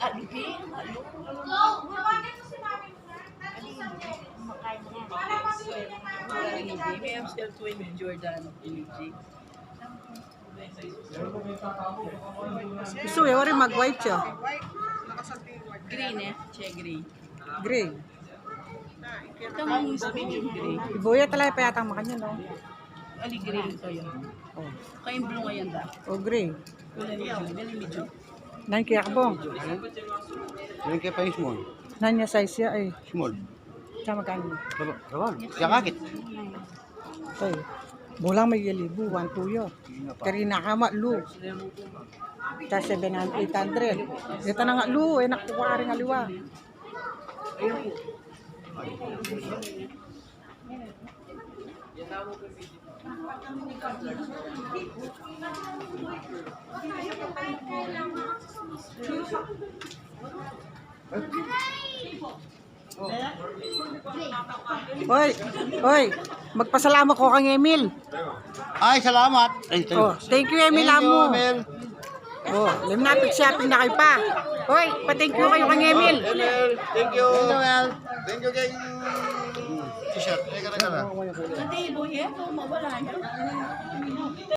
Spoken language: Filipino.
Alipin? May Amstel Twin Jordan Energy. Gusto mo, wari mag-white siya. Green eh, siya green. Gray. Ito mong medium grey. Ibuya talaga pa yata ang makanya, no? Ali green ito yun. Oh. Kayong blue ngayon da. O gray. Wala medium, dali medium. Nan kaya kabong. Yan kaya pa yung small. Nan niya size siya ay. Small. Siya magkano. Kawan. Siya kakit. Ay. Bulang may yalibu, 1 2 yo. Karina kama lu. Ta 700 800. Ito na nga lu, eh nakuha rin aliwa. Hoy, hoy, magpasalamat ko kang Emil. Ay, salamat. Ay, Oh, thank you Emil amo. Oh, limnapit shopping na kayo pa. Hoy, pa-thank you kayo kang Emil. Thank you. Thank you kay t-shirt. Teka na. Hindi, boy, eh, mawala yan.